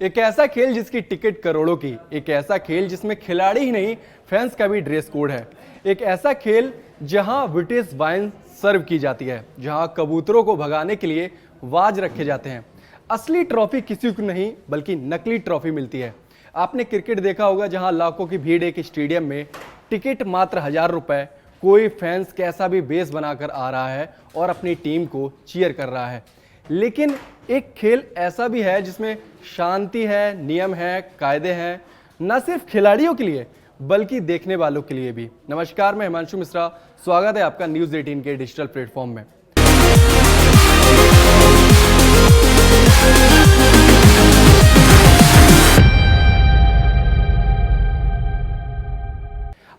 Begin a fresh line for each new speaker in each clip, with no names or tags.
एक ऐसा खेल जिसकी टिकट करोड़ों की, एक ऐसा खेल जिसमें खिलाड़ी ही नहीं फैंस का भी ड्रेस कोड है, एक ऐसा खेल जहां ब्रिटिश वाइन सर्व की जाती है, जहां कबूतरों को भगाने के लिए वाज रखे जाते हैं। असली ट्रॉफी किसी को नहीं बल्कि नकली ट्रॉफी मिलती है। आपने क्रिकेट देखा होगा जहां लाखों की भीड़ एक स्टेडियम में, टिकट मात्र 1000 रुपए, कोई फैंस कैसा भी बेस बनाकर आ रहा है और अपनी टीम को चीयर कर रहा है। लेकिन एक खेल ऐसा भी है जिसमें शांति है, नियम है, कायदे हैं, न सिर्फ खिलाड़ियों के लिए बल्कि देखने वालों के लिए भी। नमस्कार, मैं हिमांशु मिश्रा, स्वागत है आपका न्यूज़ 18 के डिजिटल प्लेटफॉर्म में।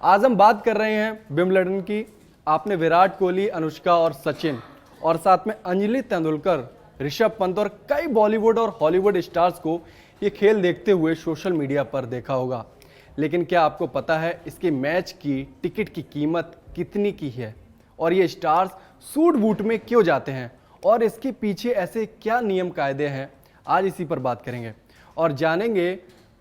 आज हम बात कर रहे हैं विंबलडन की। आपने विराट कोहली, अनुष्का और सचिन और साथ में अंजलि तेंदुलकर, ऋषभ पंत और कई बॉलीवुड और हॉलीवुड स्टार्स को ये खेल देखते हुए सोशल मीडिया पर देखा होगा। लेकिन क्या आपको पता है इसके मैच की टिकट की कीमत कितनी की है और ये स्टार्स सूट बूट में क्यों जाते हैं और इसके पीछे ऐसे क्या नियम कायदे हैं? आज इसी पर बात करेंगे और जानेंगे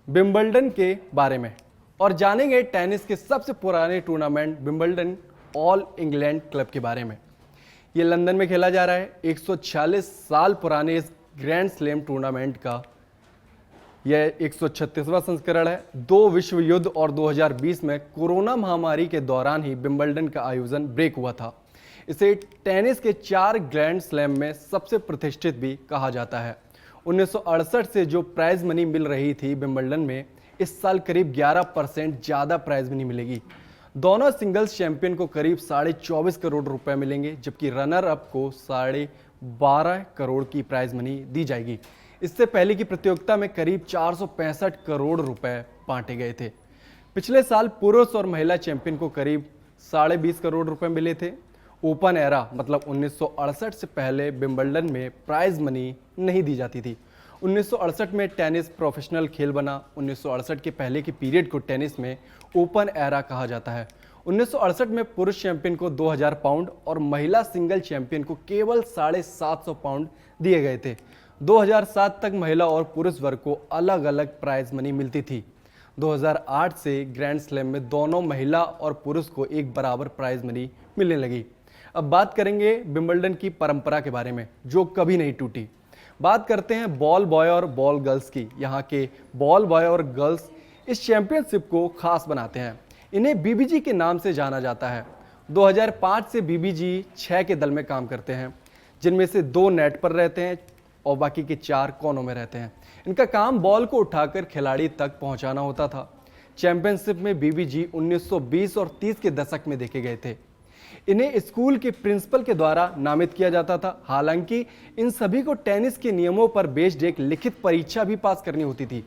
विंबलडन के बारे में और जानेंगे टेनिस के सबसे पुराने tournament Wimbledon all England club के बारे में। ये लंदन में खेला जा रहा है। 146 साल पुराने इस ग्रैंड स्लैम टूर्नामेंट का यह 136वां संस्करण है। 2 विश्व युद्ध और 2020 में कोरोना महामारी के दौरान ही विंबलडन का आयोजन ब्रेक हुआ था। इसे टेनिस के 4 ग्रैंड स्लैम में सबसे प्रतिष्ठित भी कहा जाता है। 1968 से जो प्राइज मनी मिल रही थी विंबलडन में, इस साल करीब 11% ज़्यादा प्राइज मनी मिलेगी। दोनों सिंगल्स चैंपियन को करीब 24.5 करोड़ रुपए मिलेंगे, जबकि रनर अप को 12.5 करोड़ की प्राइज मनी दी जाएगी। इससे पहले की प्रतियोगिता में करीब 465 करोड़ रुपए बांटे गए थे। पिछले साल पुरुष और महिला चैंपियन को करीब 20.5 करोड़ रुपए मिले थे। ओपन एरा मतलब 1968 से पहले विंबलडन में प्राइज मनी नहीं दी जाती थी। 1968 में टेनिस प्रोफेशनल खेल बना। 1968 के पहले के पीरियड को टेनिस में ओपन एरा कहा जाता है। 1968 में पुरुष चैंपियन को 2000 पाउंड और महिला सिंगल चैंपियन को केवल 750 पाउंड दिए गए थे। 2007 तक महिला और पुरुष वर्ग को अलग अलग प्राइज मनी मिलती थी। 2008 से ग्रैंड स्लैम में दोनों महिला और पुरुष को एक बराबर प्राइज मनी मिलने लगी। अब बात करेंगे विंबलडन की परंपरा के बारे में जो कभी नहीं टूटी। बात करते हैं बॉल बॉय और बॉल गर्ल्स की। यहाँ के बॉल बॉय और गर्ल्स इस चैंपियनशिप को खास बनाते हैं। इन्हें बीबीजी के नाम से जाना जाता है। 2005 से बीबीजी 6 के दल में काम करते हैं, जिनमें से 2 नेट पर रहते हैं और बाकी के 4 कोनों में रहते हैं। इनका काम बॉल को उठाकर खिलाड़ी तक पहुंचाना होता था। चैंपियनशिप में बीबीजी 1920 और 30 के दशक में देखे गए थे। इन्हें स्कूल के प्रिंसिपल के द्वारा नामित किया जाता था। हालांकि इन सभी को टेनिस के नियमों पर बेस्ड एक लिखित परीक्षा भी पास करनी होती थी।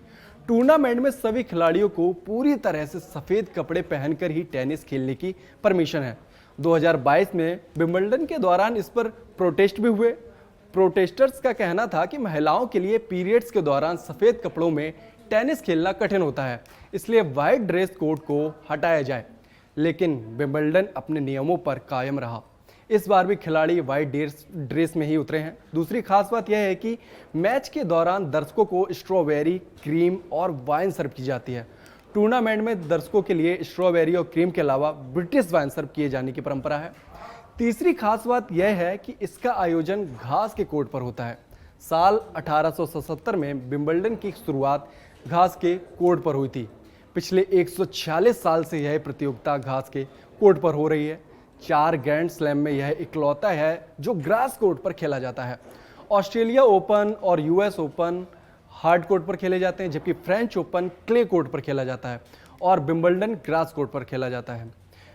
टूर्नामेंट में सभी खिलाड़ियों को पूरी तरह से सफेद कपड़े पहनकर ही टेनिस खेलने की परमिशन है। 2022 में विंबलडन के दौरान इस पर प्रोटेस्ट भी हुए। प्रोटेस्टर्स का कहना था कि महिलाओं के लिए पीरियड्स के दौरान सफेद कपड़ों में टेनिस खेलना कठिन होता है, इसलिए व्हाइट ड्रेस कोड को हटाया जाए। लेकिन विंबलडन अपने नियमों पर कायम रहा। इस बार भी खिलाड़ी व्हाइट ड्रेस में ही उतरे हैं। दूसरी खास बात यह है कि मैच के दौरान दर्शकों को स्ट्रॉबेरी, क्रीम और वाइन सर्व की जाती है। टूर्नामेंट में दर्शकों के लिए स्ट्रॉबेरी और क्रीम के अलावा ब्रिटिश वाइन सर्व किए जाने की परंपरा है। तीसरी खास बात यह है कि इसका आयोजन घास के कोर्ट पर होता है। साल 1877 में विंबलडन की शुरुआत घास के कोर्ट पर हुई थी। पिछले 146 साल से यह प्रतियोगिता घास के कोर्ट पर हो रही है। 4 ग्रैंड स्लैम में यह इकलौता है जो ग्रास कोर्ट पर खेला जाता है। ऑस्ट्रेलिया ओपन और यूएस ओपन हार्ड कोर्ट पर खेले जाते हैं, जबकि फ्रेंच ओपन क्ले कोर्ट पर खेला जाता है और विंबलडन ग्रास कोर्ट पर खेला जाता है।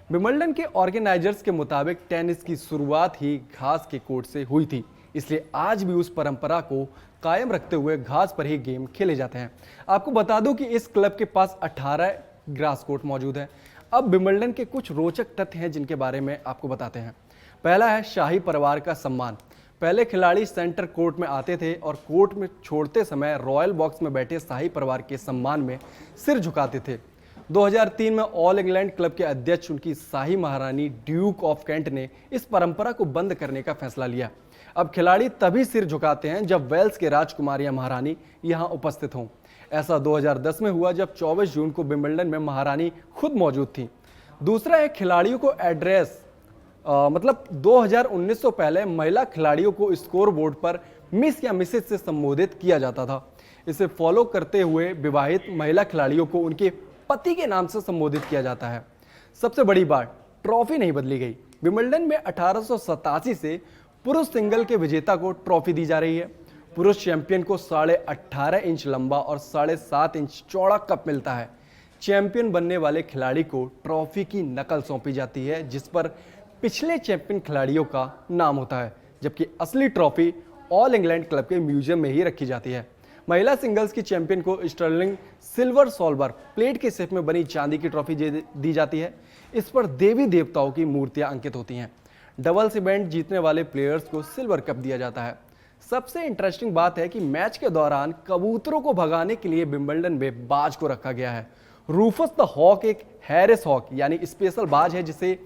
विंबलडन के ऑर्गेनाइजर्स के मुताबिक टेनिस की शुरुआत ही घास के कोर्ट से हुई थी, इसलिए आज भी उस परंपरा को कायम रखते हुए घास पर ही गेम खेले जाते हैं। आपको बता दूं कि इस क्लब के पास 18 ग्रास कोर्ट मौजूद हैं। अब विंबलडन के कुछ रोचक तथ्य हैं जिनके बारे में आपको बताते हैं। पहला है शाही परिवार का सम्मान। पहले खिलाड़ी सेंटर कोर्ट में आते थे और कोर्ट में छोड़ते समय रॉयल बॉक्स में बैठे शाही परिवार के सम्मान में सिर झुकाते थे। 2003 में ऑल इंग्लैंड क्लब के अध्यक्ष उनकी शाही महारानी ड्यूक ऑफ कैंट ने इस परंपरा को बंद करने का फैसला लिया। अब खिलाड़ी तभी सिर झुकाते हैं जब वेल्स के राजकुमार या महारानी यहां उपस्थित हों। ऐसा 2010 में हुआ जब 24 जून को विंबलडन में महारानी खुद मौजूद थी। दूसरा है खिलाड़ियों को एड्रेस, मतलब 2019 से पहले महिला खिलाड़ियों को स्कोर बोर्ड पर मिस या मिसेज से संबोधित किया जाता था। इसे फॉलो करते हुए विवाहित महिला खिलाड़ियों को उनके पति के नाम से संबोधित किया जाता है। सबसे बड़ी बात, ट्रॉफी नहीं बदली गई। विंबलडन में 1887 से पुरुष सिंगल के विजेता को ट्रॉफी दी जा रही है। पुरुष चैंपियन को 18.5 इंच लंबा और 7.5 इंच चौड़ा कप मिलता है। चैंपियन बनने वाले खिलाड़ी को ट्रॉफी की नकल सौंपी जाती है जिस पर पिछले चैंपियन खिलाड़ियों का नाम होता है, जबकि असली ट्रॉफी ऑल इंग्लैंड क्लब के म्यूजियम में ही रखी जाती है। महिला सिंगल्स की चैंपियन को स्टर्लिंग सिल्वर सॉल्वर प्लेट के शेप में बनी चांदी की ट्रॉफी दी जाती है। इस पर देवी देवताओं की मूर्तियां अंकित होती हैं। डबल्स इवेंट जीतने वाले प्लेयर्स को सिल्वर कप दिया जाता है। सबसे इंटरेस्टिंग बात है कि मैच के दौरान कबूतरों को भगाने के लिए विंबलडन में बाज को रखा गया है। रूफस द हॉक एक हैरिस हॉक यानी स्पेशल बाज है जिसे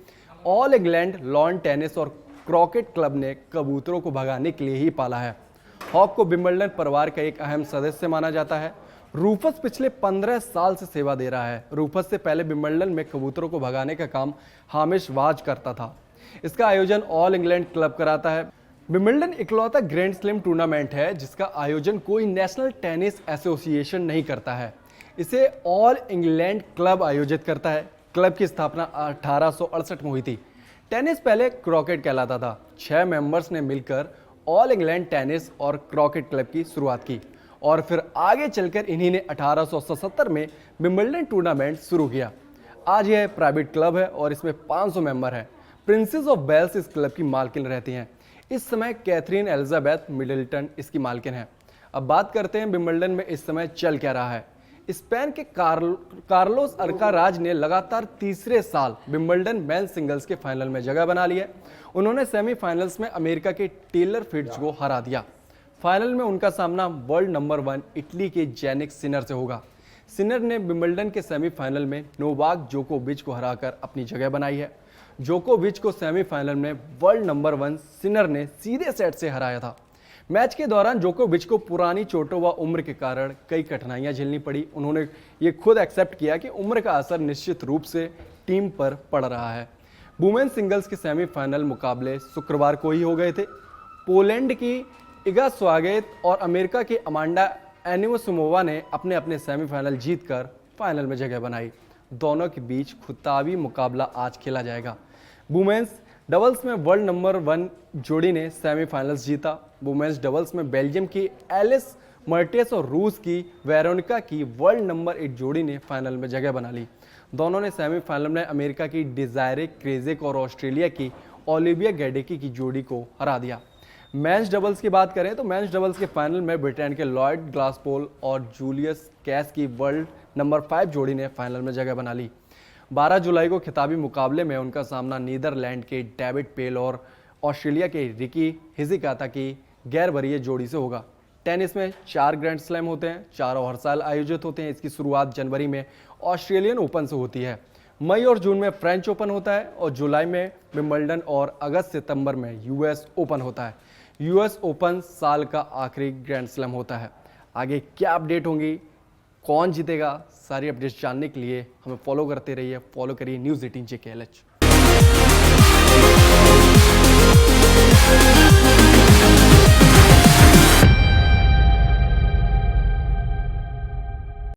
ऑल इंग्लैंड लॉन टेनिस और क्रॉकेट क्लब ने कबूतरों को भगाने के लिए ही पाला है। हॉक को विंबलडन परिवार का एक अहम सदस्य माना जाता है। रूफस पिछले 15 साल से सेवा दे रहा है। रूफस से पहले विंबलडन में कबूतरों को भगाने का काम हामिश वाज करता था। इसका आयोजन ऑल इंग्लैंड क्लब कराता है। विंबलडन इकलौता ग्रैंड स्लैम टूर्नामेंट है जिसका आयोजन कोई नेशनल टेनिस एसोसिएशन नहीं करता है। इसे ऑल इंग्लैंड क्लब आयोजित करता है। क्लब की स्थापना 1868 में हुई थी। टेनिस पहले क्रॉकेट कहलाता था। 6 मेंबर्स ने मिलकर ऑल इंग्लैंड टेनिस और क्रॉकेट क्लब की शुरुआत की और फिर आगे चलकर इन्हीं ने 1877 में विंबलडन टूर्नामेंट शुरू किया। आज यह प्राइवेट क्लब है और इसमें 500 मेंबर हैं। प्रिंसेस ऑफ वेल्स इस क्लब की मालकिन रहती हैं। इस समय कैथरीन एलिजाबेथ मिडलटन इसकी मालकिन है। अब बात करते हैं विंबलडन में इस समय चल क्या रहा है। स्पेन के कार्लोस अल्काराज ने लगातार तीसरे साल विंबलडन मेन सिंगल्स के फाइनल में जगह बना ली है। उन्होंने सेमीफाइनल्स में अमेरिका के टेलर फिट्ज को हरा दिया। फाइनल में उनका सामना वर्ल्ड नंबर 1 इटली के जेनिक सिनर से होगा। सिनर ने विंबलडन के सेमीफाइनल में नोवाक जोकोविच को हराकर अपनी जगह बनाई है। जोकोविच को सेमीफाइनल में वर्ल्ड नंबर 1 सिनर ने सीधे सेट से हराया था। मैच के दौरान जोकोविच को पुरानी चोटों व उम्र के कारण कई कठिनाइयां झेलनी पड़ी। उन्होंने ये खुद एक्सेप्ट किया कि उम्र का असर निश्चित रूप से टीम पर पड़ रहा है। वुमेन सिंगल्स के सेमीफाइनल मुकाबले शुक्रवार को ही हो गए थे। पोलैंड की इगा स्वागेत और अमेरिका की अमांडा एनिमोसिमोवा ने अपने अपने सेमीफाइनल जीतकर फाइनल में जगह बनाई। दोनों के बीच खुताबी मुकाबला आज खेला जाएगा। वुमेन्स डबल्स में वर्ल्ड नंबर 1 जोड़ी ने सेमीफाइनल्स जीता। वुमेन्स डबल्स में बेल्जियम की एलिस मर्टेस और रूस की वेरोनिका की वर्ल्ड नंबर 8 जोड़ी ने फाइनल में जगह बना ली। दोनों ने सेमीफाइनल में अमेरिका की डिजायरे क्रेजेक और ऑस्ट्रेलिया की ओलिविया गैडेकी की जोड़ी को हरा दिया। मेंस डबल्स की बात करें तो मेंस डबल्स के फाइनल में ब्रिटेन के लॉयड ग्लासपोल और जूलियस कैस की वर्ल्ड नंबर 5 जोड़ी ने फाइनल में जगह बना ली। 12 जुलाई को खिताबी मुकाबले में उनका सामना नीदरलैंड के डेविड पेल और ऑस्ट्रेलिया के रिकी हिजिकाता की गैर वरीय जोड़ी से होगा। टेनिस में 4 ग्रैंड स्लैम होते हैं, चारों हर साल आयोजित होते हैं। इसकी शुरुआत जनवरी में ऑस्ट्रेलियन ओपन से होती है। मई और जून में फ्रेंच ओपन होता है और जुलाई में विंबलडन और अगस्त सितंबर में यूएस ओपन होता है। यूएस ओपन साल का आखिरी ग्रैंड स्लैम होता है। आगे क्या अपडेट होंगी, कौन जीतेगा, सारी अपडेट्स जानने के लिए हमें फॉलो करते रहिए। फॉलो करिए न्यूज़ 18 JKLH।